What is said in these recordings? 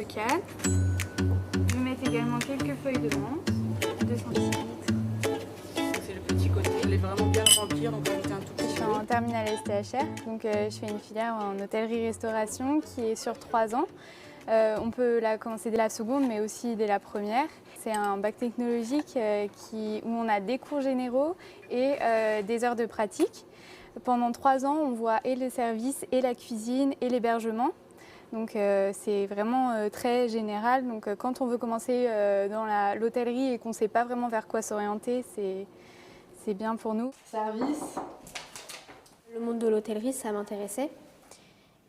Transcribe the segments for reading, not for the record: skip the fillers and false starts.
de canne. Je vais mettre également quelques feuilles de menthe, 2 centilitres. C'est le petit côté, il est vraiment bien rempli, donc on mettait un tout Je petit suis en terminale STHR, donc je fais une filière en hôtellerie-restauration qui est sur 3 ans. On peut la commencer dès la seconde, mais aussi dès la première. C'est un bac technologique où on a des cours généraux et des heures de pratique. Pendant 3 ans, on voit et le service, et la cuisine, et l'hébergement. Donc c'est vraiment très général. Donc quand on veut commencer dans l'hôtellerie et qu'on ne sait pas vraiment vers quoi s'orienter, c'est bien pour nous. Service. Le monde de l'hôtellerie, ça m'intéressait.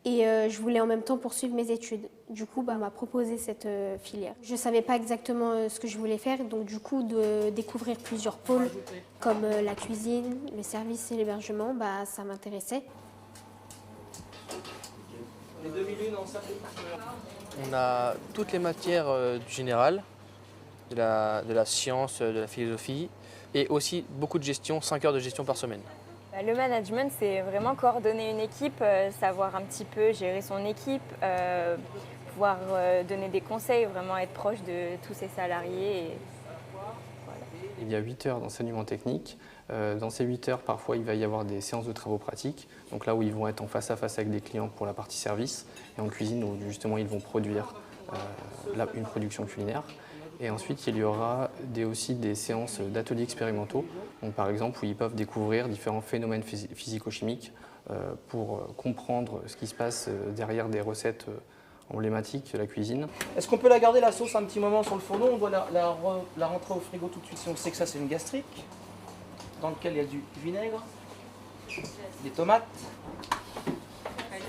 Et je voulais en même temps poursuivre mes études. Du coup, on m'a proposé cette filière. Je ne savais pas exactement ce que je voulais faire, donc du coup, de découvrir plusieurs pôles, comme la cuisine, le service et l'hébergement, ça m'intéressait. On a toutes les matières du général, de la science, de la philosophie, et aussi beaucoup de gestion, 5 heures de gestion par semaine. Le management, c'est vraiment coordonner une équipe, savoir un petit peu gérer son équipe, pouvoir donner des conseils, vraiment être proche de tous ses salariés. Voilà. Il y a 8 heures d'enseignement technique. Dans ces 8 heures, parfois, il va y avoir des séances de travaux pratiques, donc là où ils vont être en face à face avec des clients pour la partie service, et en cuisine où justement ils vont produire une production culinaire. Et ensuite, il y aura aussi des séances d'ateliers expérimentaux, donc par exemple où ils peuvent découvrir différents phénomènes physico-chimiques pour comprendre ce qui se passe derrière des recettes emblématiques de la cuisine. Est-ce qu'on peut la garder la sauce un petit moment sur le fourneau? On doit la rentrer au frigo tout de suite si on sait que ça c'est une gastrique, dans lequel il y a du vinaigre, des tomates,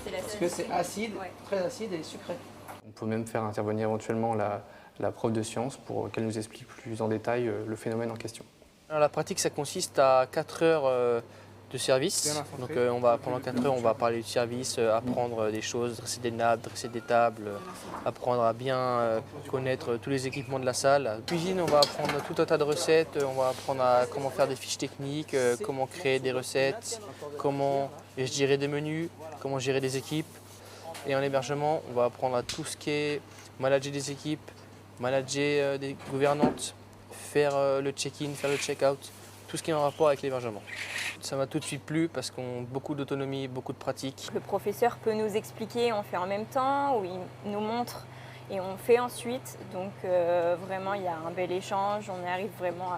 parce que c'est acide, très acide et sucré. On peut même faire intervenir éventuellement la prof de sciences pour qu'elle nous explique plus en détail le phénomène en question. Alors, la pratique, ça consiste à 4 heures de service. Donc pendant 4 heures, on va parler du service, apprendre des choses, dresser des nappes, dresser des tables, apprendre à bien connaître tous les équipements de la salle. Cuisine, on va apprendre tout un tas de recettes, on va apprendre à comment faire des fiches techniques, comment créer des recettes, comment gérer des menus, comment gérer des équipes. Et en hébergement, on va apprendre à tout ce qui est manager des équipes, manager des gouvernantes, faire le check-in, faire le check-out, tout ce qui est en rapport avec l'hébergement. Ça m'a tout de suite plu parce qu'on a beaucoup d'autonomie, beaucoup de pratique. Le professeur peut nous expliquer, on fait en même temps, ou il nous montre et on fait ensuite. Donc vraiment, il y a un bel échange, on arrive vraiment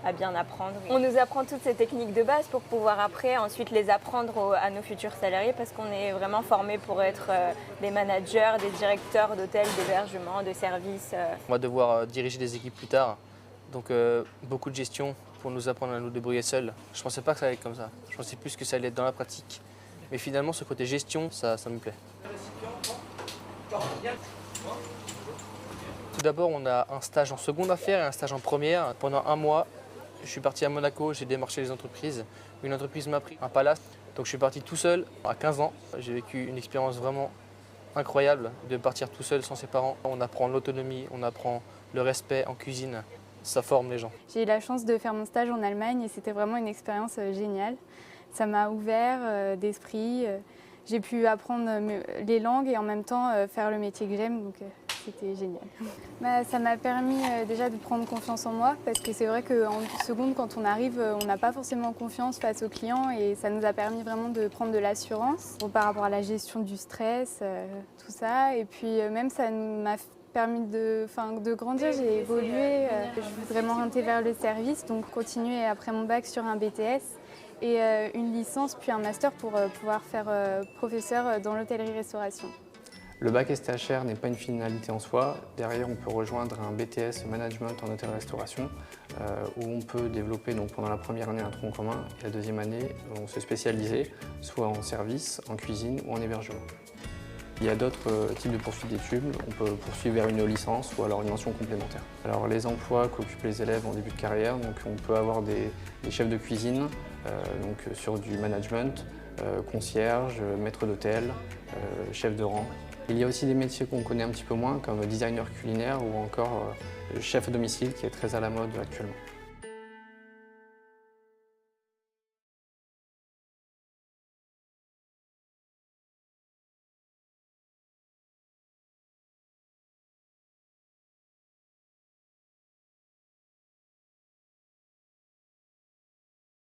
à bien apprendre. On nous apprend toutes ces techniques de base pour pouvoir après ensuite les apprendre à nos futurs salariés parce qu'on est vraiment formés pour être des managers, des directeurs d'hôtels, d'hébergement, de services. On va devoir diriger des équipes plus tard, donc beaucoup de gestion pour nous apprendre à nous débrouiller seuls. Je ne pensais pas que ça allait être comme ça, je pensais plus que ça allait être dans la pratique. Mais finalement, ce côté gestion, ça me plaît. Tout d'abord, on a un stage en seconde à faire et un stage en première. Pendant 1 mois, je suis parti à Monaco, j'ai démarché les entreprises. Une entreprise m'a pris un palace, donc je suis parti tout seul à 15 ans. J'ai vécu une expérience vraiment incroyable de partir tout seul sans ses parents. On apprend l'autonomie, on apprend le respect en cuisine, ça forme les gens. J'ai eu la chance de faire mon stage en Allemagne et c'était vraiment une expérience géniale. Ça m'a ouvert d'esprit. J'ai pu apprendre les langues et en même temps faire le métier que j'aime, donc c'était génial. Ça m'a permis déjà de prendre confiance en moi parce que c'est vrai qu'en seconde, quand on arrive, on n'a pas forcément confiance face aux clients et ça nous a permis vraiment de prendre de l'assurance par rapport à la gestion du stress, tout ça. Et puis même ça m'a permis de grandir, j'ai évolué. Je voudrais m'orienter vers le service, donc continuer après mon bac sur un BTS et une licence puis un master pour pouvoir faire professeur dans l'hôtellerie-restauration. Le bac STHR n'est pas une finalité en soi. Derrière, on peut rejoindre un BTS Management en hôtellerie-restauration où on peut développer pendant la première année un tronc commun et la deuxième année, on se spécialiser soit en service, en cuisine ou en hébergement. Il y a d'autres types de poursuites d'études. On peut poursuivre vers une licence ou alors une mention complémentaire. Alors les emplois qu'occupent les élèves en début de carrière, on peut avoir des chefs de cuisine sur du management, concierge, maître d'hôtel, chef de rang. Il y a aussi des métiers qu'on connaît un petit peu moins comme designer culinaire ou encore chef à domicile qui est très à la mode actuellement.